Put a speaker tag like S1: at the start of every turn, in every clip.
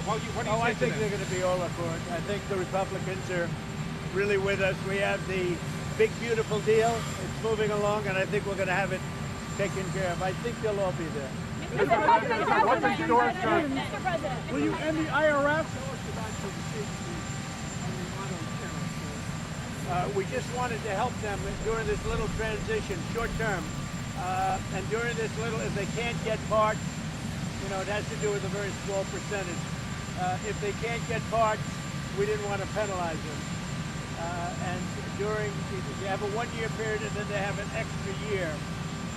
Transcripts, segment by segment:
S1: What do you say
S2: I
S1: to
S2: think
S1: them?
S2: they're going to be all aboard. I think the Republicans are really with us. We have the big, beautiful deal. It's moving along, and I think we're going to have it taken care of. I think they'll all be there.
S1: Mr. President, what's in store, sir?
S3: Mr. President.
S4: Will you end the IRS?
S2: We just wanted to help them during this little transition, short term. And during this little, if they can't get parts, you know, it has to do with a very small percentage. If they can't get parts, we didn't want to penalize them. And during, you have a 1-year period and then they have an extra year.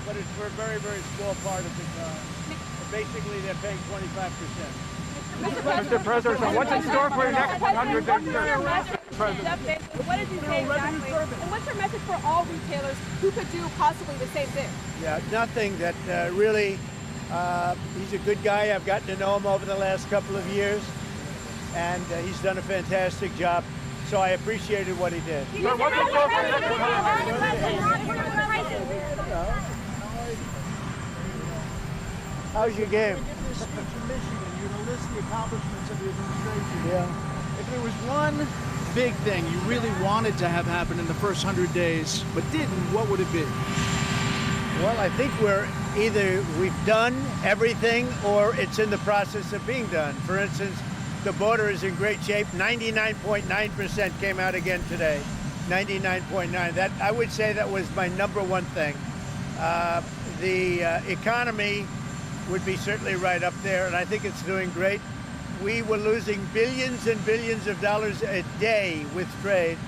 S2: But it's for a very, very small part of the car. Basically, they're paying 25%.
S1: Mr. President, what's in store for your next 100 days, sir?
S3: What did you say exactly? And what's your message for all retailers who could do possibly the same thing?
S2: Yeah, nothing that really, he's a good guy. I've gotten to know him over the last couple of years, and he's done a fantastic job. So I appreciated what he did.
S1: Sir, what's in store for your next 100 days?
S2: How's your game?
S4: Give this speech in Michigan. You're going to list the accomplishments of the administration.
S2: Yeah.
S5: If there was one big thing you really wanted to have happen in the first 100 days, but didn't, what would it be?
S2: Well, I think we've done everything or it's in the process of being done. For instance, the border is in great shape. 99.9% came out again today. 99.9. That, I would say, that was my number one thing. The economy would be certainly right up there, and I think it's doing great. We were losing billions and billions of dollars a day with trade,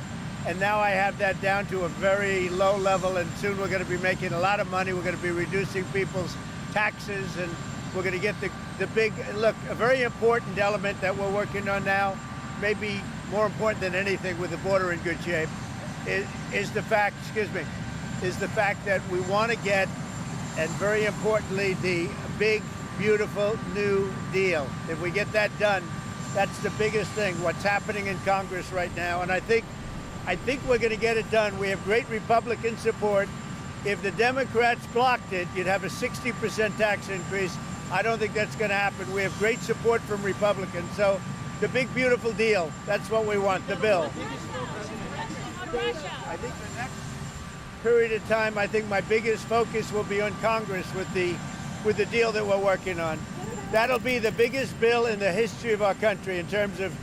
S2: and now I have that down to a very low level, and soon we're going to be making a lot of money. We're going to be reducing people's taxes, and we're going to get the big, look, a very important element that we're working on now, maybe more important than anything with the border in good shape, is the fact, is the fact that we want to get, and very importantly, the big, beautiful new deal. If we get that done, that's the biggest thing, what's happening in Congress right now. And I think we're going to get it done. We have great Republican support. If the Democrats blocked it, you'd have a 60% tax increase. I don't think that's going to happen. We have great support from Republicans. So the big, beautiful deal, that's what we want, the bill. I think the next period of time, I think my biggest focus will be on Congress with the deal that we're working on. That'll be the biggest bill in the history of our country in terms of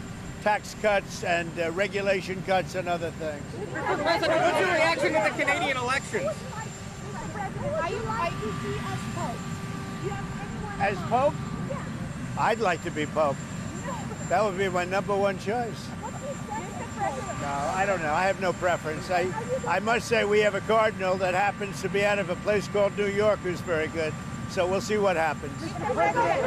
S2: tax cuts and regulation cuts and other things.
S1: Mr. President, what's your reaction to the Canadian elections?
S3: Are you like to see as Pope?
S2: As Pope? I'd like to be Pope. That would be my number one choice. No, I don't know. I have no preference. I must say we have a cardinal that happens to be out of a place called New York who's very good. So we'll see what happens.
S3: Mr. President.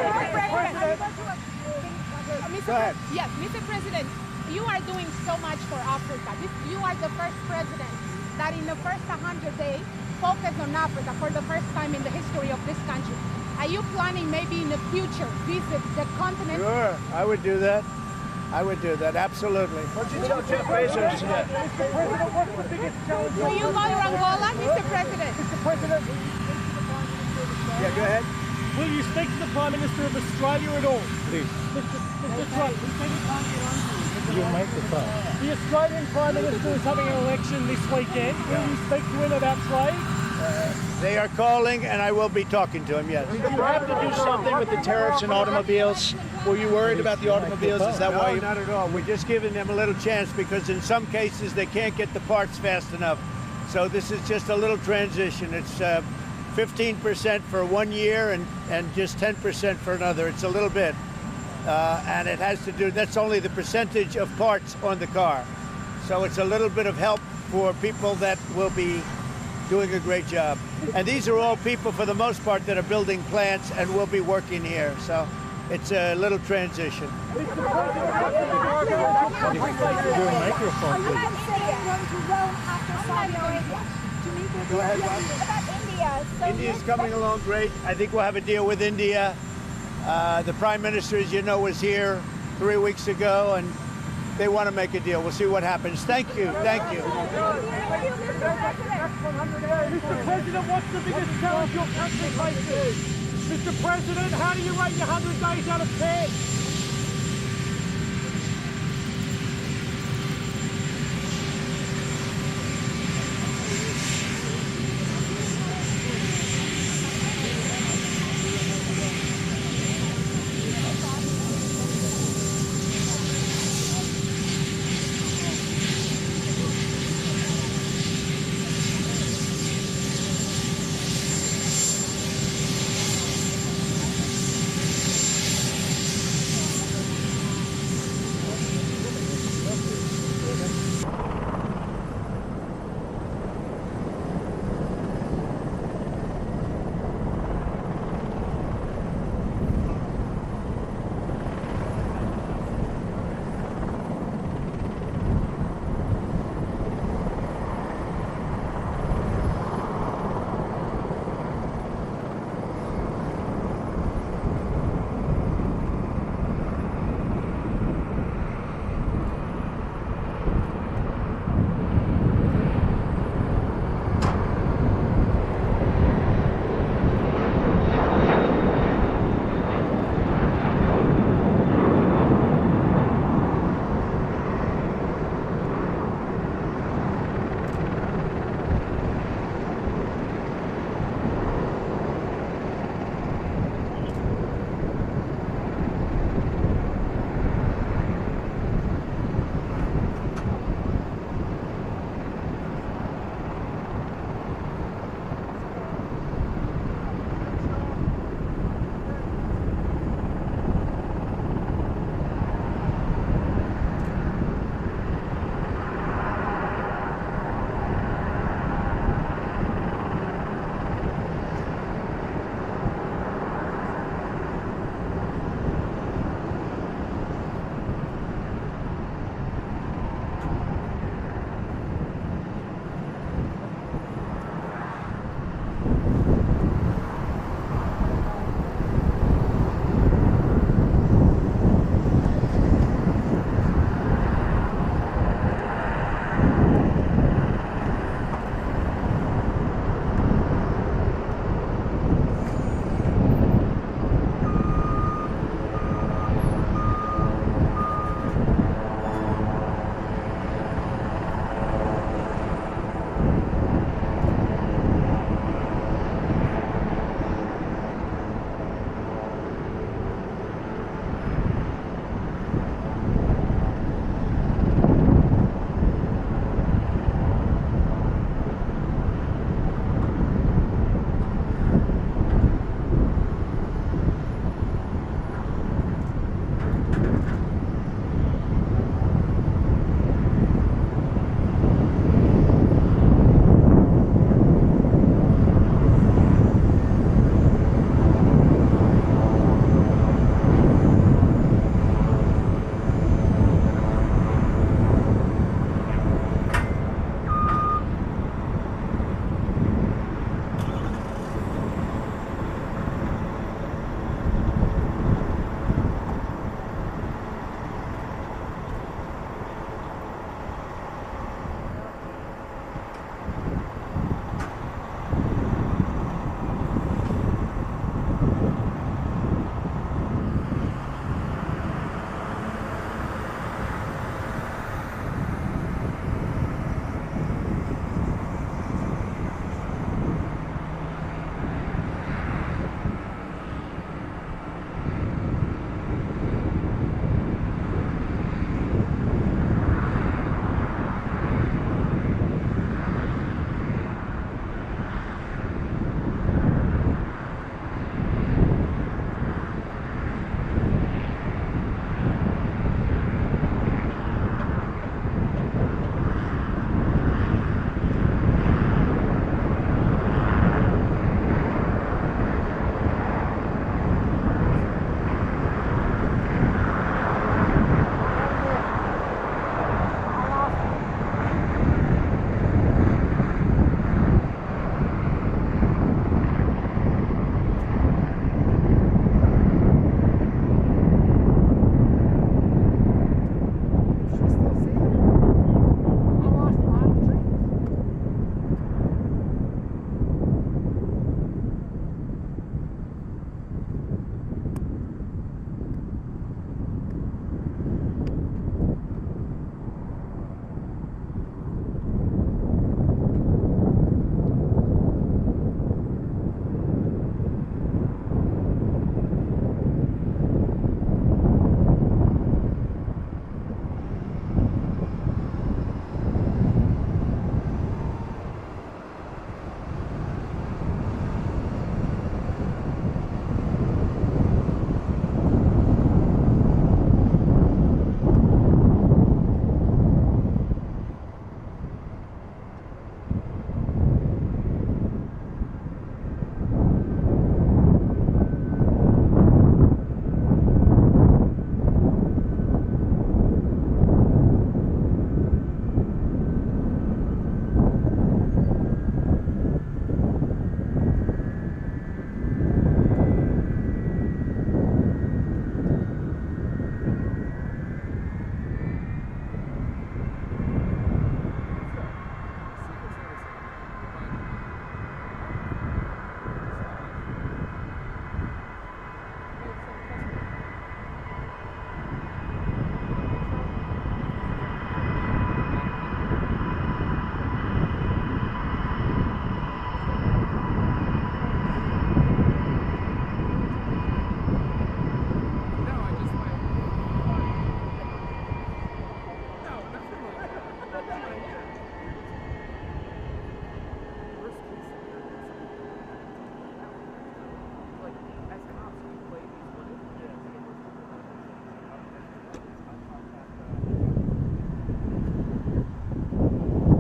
S2: Go ahead.
S3: Yes, Mr. President, you are doing so much for Africa. You are the first president that in the first 100 days focused on Africa for the first time in the history of this country. Are you planning maybe in the future visit the continent?
S2: Sure, I would do that. I would do that, absolutely.
S4: What did you tell Jeff Bezos today? Mr. President, what's the biggest challenge?
S3: Will you go to Angola, Mr. President?
S4: Mr. President,
S2: Yeah, go ahead.
S4: will you speak to the Prime Minister of Australia at all?
S2: Please.
S4: Mr. Trump, the Australian Prime Minister is having an election this weekend. Will you speak to him about trade?
S2: They are calling, and I will be talking to him, yes.
S5: Did you have to do something with the tariffs and automobiles? Were you worried about the automobiles? Is that why
S2: No,
S5: you...
S2: not at all. We're just giving them a little chance because in some cases they can't get the parts fast enough. So this is just a little transition. It's 15% for 1 year and just 10% for another. It's a little bit. And it has to do, that's only the percentage of parts on the car. So it's a little bit of help for people that will be doing a great job. And these are all people, for the most part, that are building plants and will be working here. So it's a little transition. Go ahead, Bob. India's coming along great. I think we'll have a deal with India. The Prime Minister, as you know, was here 3 weeks ago, and they want to make a deal. We'll see what happens. Thank you. Thank you.
S4: Mr. President, what's the biggest challenge your country faces? Mr. President, how do you rate your 100 days out of 10?